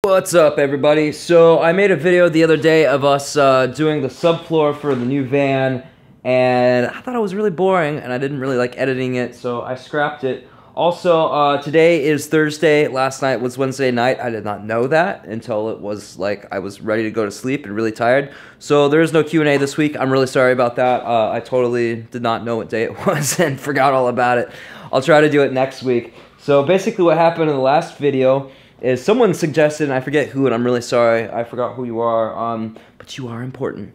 What's up, everybody? So I made a video the other day of us doing the subfloor for the new van, and I thought it was really boring and I didn't really like editing it, so I scrapped it. Also, today is Thursday, last night was Wednesday night. I did not know that until it was like I was ready to go to sleep and really tired. So there is no Q&A this week. I'm really sorry about that. I totally did not know what day it was and forgot all about it. I'll try to do it next week. So basically what happened in the last video is someone suggested, and I forget who, and I'm really sorry, I forgot who you are, but you are important.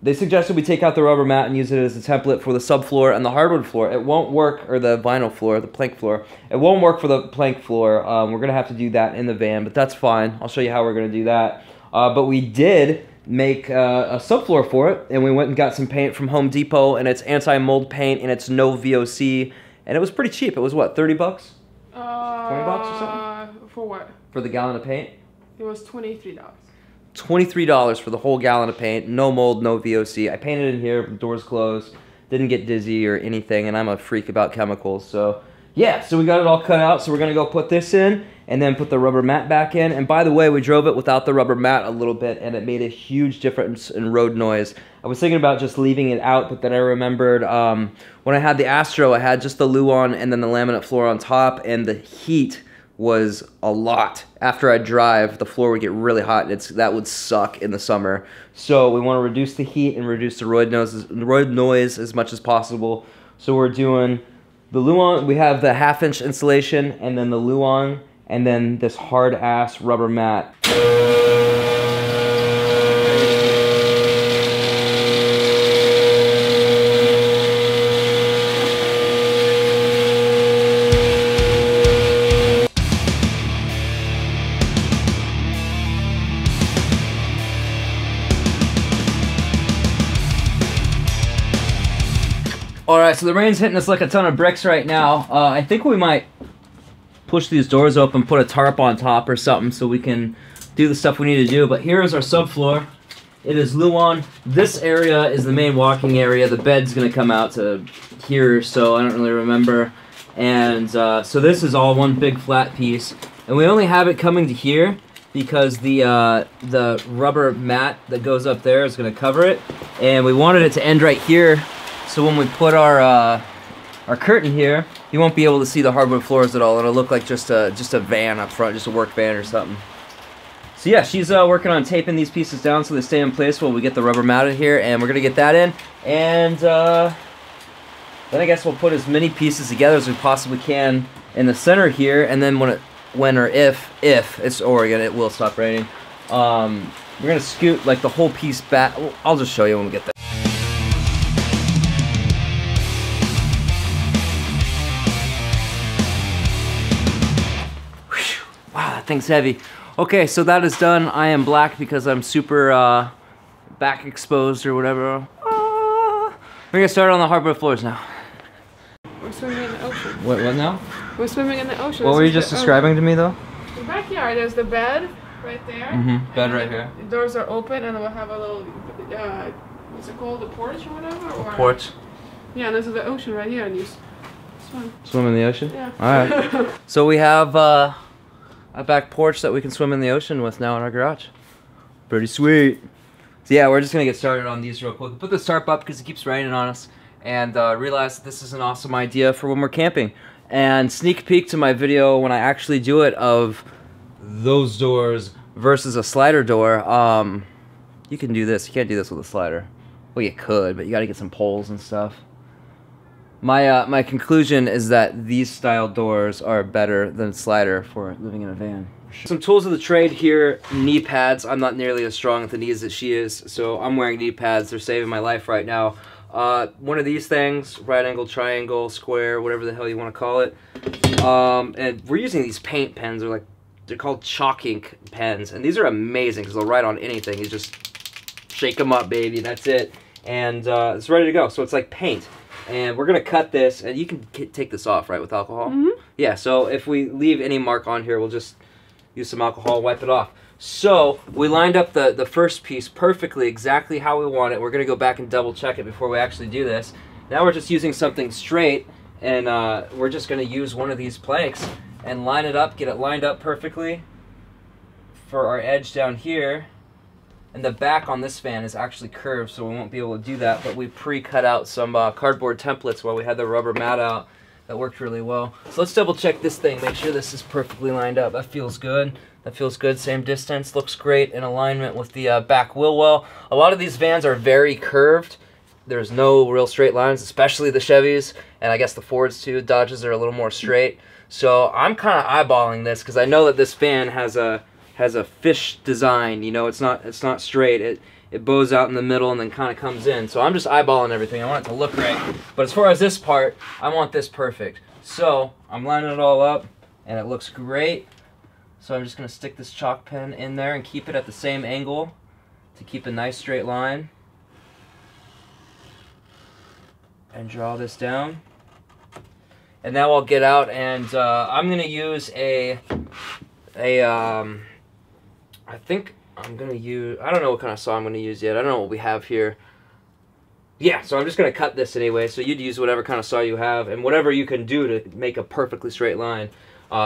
They suggested we take out the rubber mat and use it as a template for the subfloor and the hardwood floor. It won't work, or the vinyl floor, the plank floor. It won't work for the plank floor. We're going to have to do that in the van, but that's fine. I'll show you how we're going to do that. But we did make a subfloor for it, and we went and got some paint from Home Depot, and it's anti-mold paint, and it's no VOC, and it was pretty cheap. It was, what, 30 bucks? 20 bucks or something? For what? For the gallon of paint? It was $23. $23 for the whole gallon of paint. No mold, no VOC. I painted in here, doors closed, didn't get dizzy or anything, and I'm a freak about chemicals. So, yeah, so we got it all cut out, so we're going to go put this in and then put the rubber mat back in. And by the way, we drove it without the rubber mat a little bit, and it made a huge difference in road noise. I was thinking about just leaving it out, but then I remembered when I had the Astro, I had just the Luan and then the laminate floor on top, and the heat was a lot. After I drive, the floor would get really hot, and that would suck in the summer. So we want to reduce the heat and reduce the road noise as much as possible. So we're doing the Luan, we have the 1/2-inch insulation, and then the Luan, and then this hard-ass rubber mat. Alright, so the rain's hitting us like a ton of bricks right now. I think we might push these doors open, put a tarp on top or something so we can do the stuff we need to do. But here is our subfloor. It is Luan. This area is the main walking area. The bed's going to come out to here, so I don't really remember. And so this is all one big flat piece. And we only have it coming to here because the rubber mat that goes up there is going to cover it. And we wanted it to end right here, so when we put our curtain here, you won't be able to see the hardwood floors at all. It'll look like just a van up front, just a work van or something. So yeah, she's working on taping these pieces down so they stay in place while we get the rubber mat in here, and we're gonna get that in. And then I guess we'll put as many pieces together as we possibly can in the center here. And then when or if it's Oregon, it will stop raining. We're gonna scoot like the whole piece back. I'll just show you when we get there. Thing's heavy. Okay, so that is done. I am black because I'm super back exposed or whatever. We're gonna start on the hardwood floors now. We're swimming in the ocean. What now? We're swimming in the ocean. What were you just describing to me though? The backyard, there's the bed right there. Mm-hmm. Bed right here. The doors are open, and we'll have a little, what's it called, the porch or whatever? Or, porch. Yeah, and this is the ocean right here, and you swim. Swim in the ocean? Yeah. Alright. So we have a back porch that we can swim in the ocean with now in our garage. Pretty sweet. So yeah, we're just gonna get started on these real quick. Put this tarp up because it keeps raining on us, and realize that this is an awesome idea for when we're camping. And sneak peek to my video when I actually do it of those doors versus a slider door. You can do this. You can't do this with a slider. Well, you could, but you gotta get some poles and stuff. My conclusion is that these style doors are better than slider for living in a van. Some tools of the trade here, knee pads. I'm not nearly as strong at the knees as she is, so I'm wearing knee pads. They're saving my life right now. One of these things, right angle, triangle, square, whatever the hell you want to call it. And we're using these paint pens. They're called chalk ink pens, and these are amazing because they'll write on anything. You just shake them up, baby. That's it, and it's ready to go. So it's like paint. And we're going to cut this, and you can take this off, right, with alcohol? Mm-hmm. Yeah, so if we leave any mark on here, we'll just use some alcohol, wipe it off. So we lined up the first piece perfectly, exactly how we want it. We're going to go back and double check it before we actually do this. Now we're just using something straight, and we're just going to use one of these planks and line it up, get it lined up perfectly, for our edge down here. And the back on this fan is actually curved, so we won't be able to do that, but we pre-cut out some cardboard templates while we had the rubber mat out. That worked really well. So let's double check this thing, make sure this is perfectly lined up. That feels good. That feels good, same distance, looks great in alignment with the back wheel well. A lot of these vans are very curved. There's no real straight lines, especially the Chevys, and I guess the Fords too. Dodges are a little more straight. So I'm kind of eyeballing this because I know that this van has a fish design. You know, it's not straight. It bows out in the middle and then kind of comes in. So I'm just eyeballing everything. I want it to look right. But as far as this part, I want this perfect. So I'm lining it all up and it looks great. So I'm just going to stick this chalk pen in there and keep it at the same angle to keep a nice straight line. And draw this down. And now I'll get out and I'm going to use I think I'm going to use, I don't know what kind of saw I'm going to use yet. I don't know what we have here. Yeah, so I'm just going to cut this anyway. So you'd use whatever kind of saw you have and whatever you can do to make a perfectly straight line.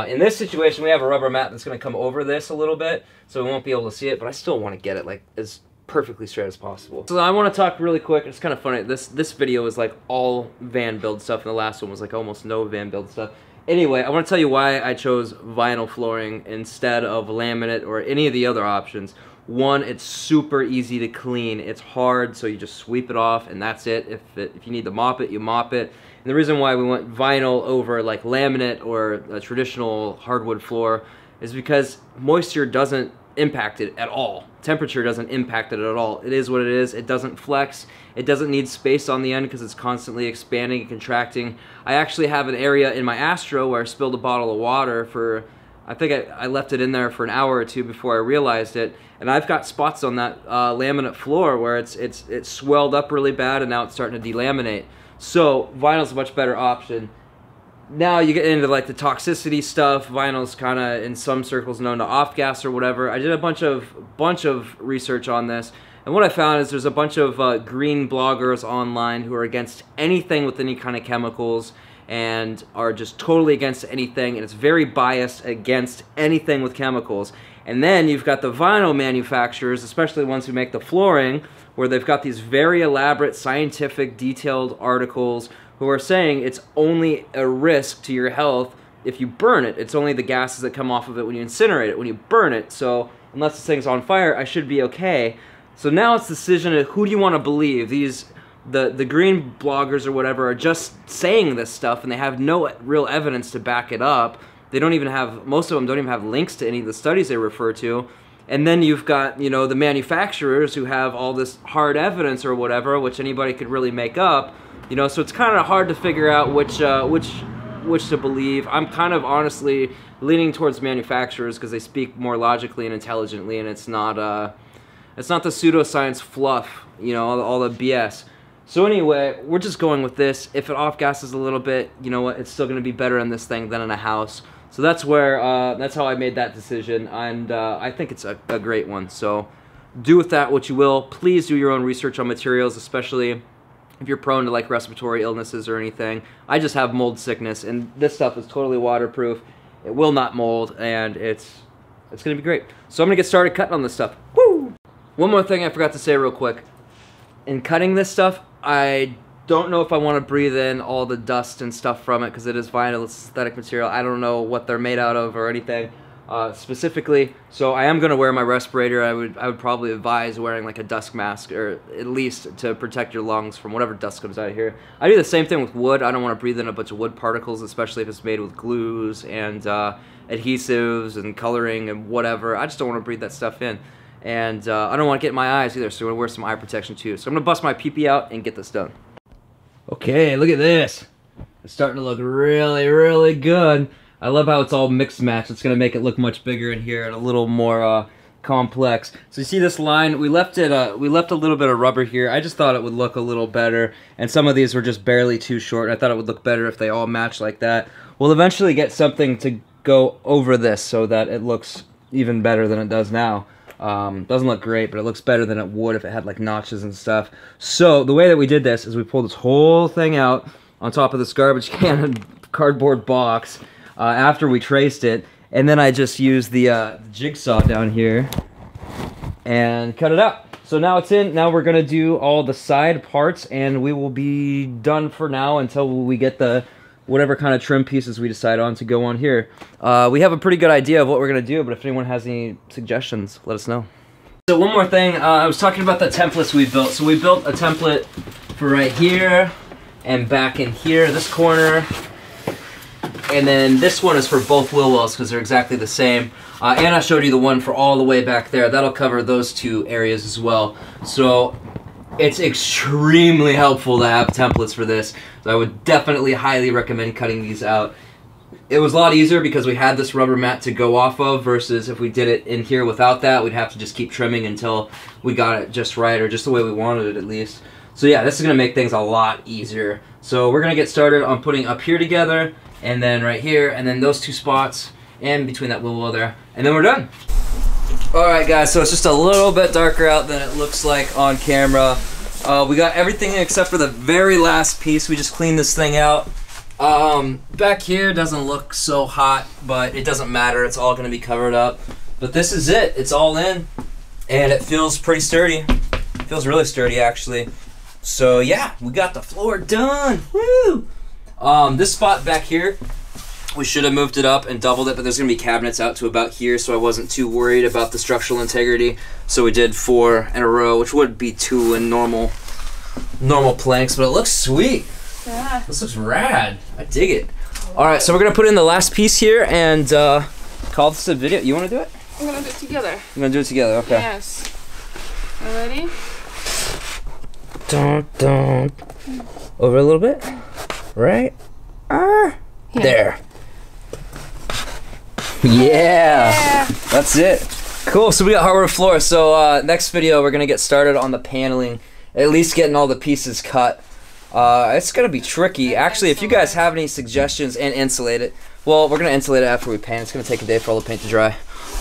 In this situation, we have a rubber mat that's going to come over this a little bit, so we won't be able to see it, but I still want to get it like as perfectly straight as possible. So I want to talk really quick. It's kind of funny. This video is like all van build stuff, and the last one was like almost no van build stuff. Anyway, I want to tell you why I chose vinyl flooring instead of laminate or any of the other options. One, it's super easy to clean. It's hard, so you just sweep it off and that's it. If you need to mop it, you mop it. And the reason why we went vinyl over like laminate or a traditional hardwood floor is because moisture doesn't impact it at all. Temperature doesn't impact it at all. It is what it is. It doesn't flex. It doesn't need space on the end because it's constantly expanding and contracting. I actually have an area in my Astro where I spilled a bottle of water for, I think I left it in there for an hour or two before I realized it. And I've got spots on that laminate floor where it's swelled up really bad and now it's starting to delaminate. So vinyl's a much better option. Now you get into like the toxicity stuff. Vinyl's kind of in some circles known to off-gas or whatever. I did a bunch of research on this, and what I found is there's a bunch of green bloggers online who are against anything with any kind of chemicals and are just totally against anything, and it's very biased against anything with chemicals. And then you've got the vinyl manufacturers, especially the ones who make the flooring, where they've got these very elaborate, scientific, detailed articles who are saying it's only a risk to your health if you burn it. It's only the gases that come off of it when you incinerate it, when you burn it. So unless this thing's on fire, I should be okay. So now it's the decision of who do you want to believe. The green bloggers or whatever are just saying this stuff and they have no real evidence to back it up. They don't even have, most of them don't even have links to any of the studies they refer to. And then you've got, you know, the manufacturers who have all this hard evidence or whatever, which anybody could really make up. You know, so it's kind of hard to figure out which to believe. I'm kind of honestly leaning towards manufacturers because they speak more logically and intelligently, and it's not the pseudoscience fluff, you know, all the BS. So anyway, we're just going with this. If it off-gasses a little bit, you know what, it's still going to be better in this thing than in a house. So that's where that's how I made that decision, and I think it's a great one. So do with that what you will. Please do your own research on materials, especially if you're prone to like respiratory illnesses or anything. I just have mold sickness, and this stuff is totally waterproof. It will not mold, and it's gonna be great. So I'm gonna get started cutting on this stuff. Woo! One more thing I forgot to say real quick. In cutting this stuff, I don't know if I want to breathe in all the dust and stuff from it because it is vinyl, it's synthetic material. I don't know what they're made out of or anything. Specifically, so I am going to wear my respirator. I would probably advise wearing like a dust mask, or at least to protect your lungs from whatever dust comes out of here. I do the same thing with wood. I don't want to breathe in a bunch of wood particles, especially if it's made with glues and adhesives and coloring and whatever. I just don't want to breathe that stuff in. And I don't want to get in my eyes either, so I'm going to wear some eye protection too. So I'm going to bust my pee-pee out and get this done. Okay, look at this. It's starting to look really, really good. I love how it's all mixed match. It's going to make it look much bigger in here and a little more complex. So you see this line? We left a little bit of rubber here. I just thought it would look a little better, and some of these were just barely too short. I thought it would look better if they all matched like that. We'll eventually get something to go over this so that it looks even better than it does now. Doesn't look great, but it looks better than it would if it had like notches and stuff. So the way that we did this is we pulled this whole thing out on top of this garbage can and cardboard box after we traced it, and then I just use the jigsaw down here and cut it out. So now it's in. Now we're gonna do all the side parts, and we will be done for now until we get the whatever kind of trim pieces we decide on to go on here. We have a pretty good idea of what we're gonna do, but if anyone has any suggestions, let us know. So one more thing, I was talking about the templates we built. So we built a template for right here and back in here, this corner. And then this one is for both wheel wells because they're exactly the same. And I showed you the one for all the way back there. That'll cover those two areas as well. So it's extremely helpful to have templates for this. So I would definitely highly recommend cutting these out. It was a lot easier because we had this rubber mat to go off of versus if we did it in here without that, we'd have to just keep trimming until we got it just right or just the way we wanted it at least. So yeah, this is going to make things a lot easier. So we're going to get started on putting up here together and then right here and then those two spots and between that wheel well there, and then we're done. Alright guys, so it's just a little bit darker out than it looks like on camera. We got everything except for the very last piece. We just cleaned this thing out. Back here doesn't look so hot, but it doesn't matter. It's all going to be covered up. But this is it. It's all in, and it feels pretty sturdy. It feels really sturdy, actually. So yeah, we got the floor done. Woo! This spot back here, we should have moved it up and doubled it, but there's going to be cabinets out to about here, so I wasn't too worried about the structural integrity. So we did 4 in a row, which would be 2 in normal planks, but it looks sweet. Yeah. This looks rad. I dig it. All right, so we're going to put in the last piece here and call this a video. You want to do it? I'm gonna do it together. You're going to do it together, okay. Yes. You ready? Dun. Over a little bit. Right? There. Yeah. That's it. Cool, so we got hardwood floor. So next video, we're going to get started on the paneling. At least getting all the pieces cut. It's going to be tricky. Actually, if you guys have any suggestions, and insulate it. Well, we're going to insulate it after we paint. It's going to take a day for all the paint to dry.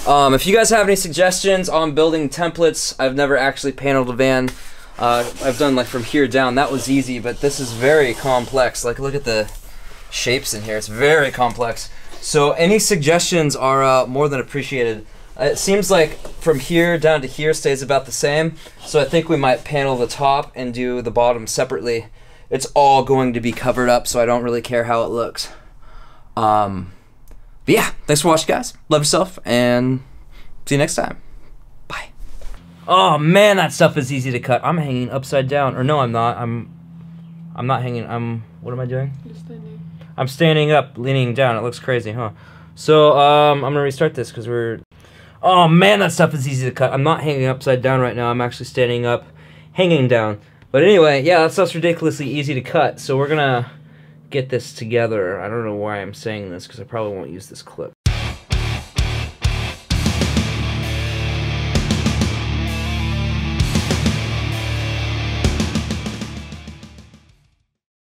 If you guys have any suggestions on building templates, I've never actually paneled a van. I've done like from here down. That was easy, but this is very complex. Like, look at the shapes in here. It's very complex. So any suggestions are more than appreciated. It seems like from here down to here stays about the same. So I think we might panel the top and do the bottom separately. It's all going to be covered up, so I don't really care how it looks. But yeah, thanks for watching, guys. Love yourself, and see you next time. Bye. Oh man, that stuff is easy to cut. I'm hanging upside down, or no, I'm not. I'm not hanging. What am I doing? You're standing. I'm standing up, leaning down. It looks crazy, huh? So I'm gonna restart this because we're. Oh man, that stuff is easy to cut. I'm not hanging upside down right now. I'm actually standing up, hanging down. But anyway, yeah, that stuff's ridiculously easy to cut. So we're gonna get this together. I don't know why I'm saying this because I probably won't use this clip.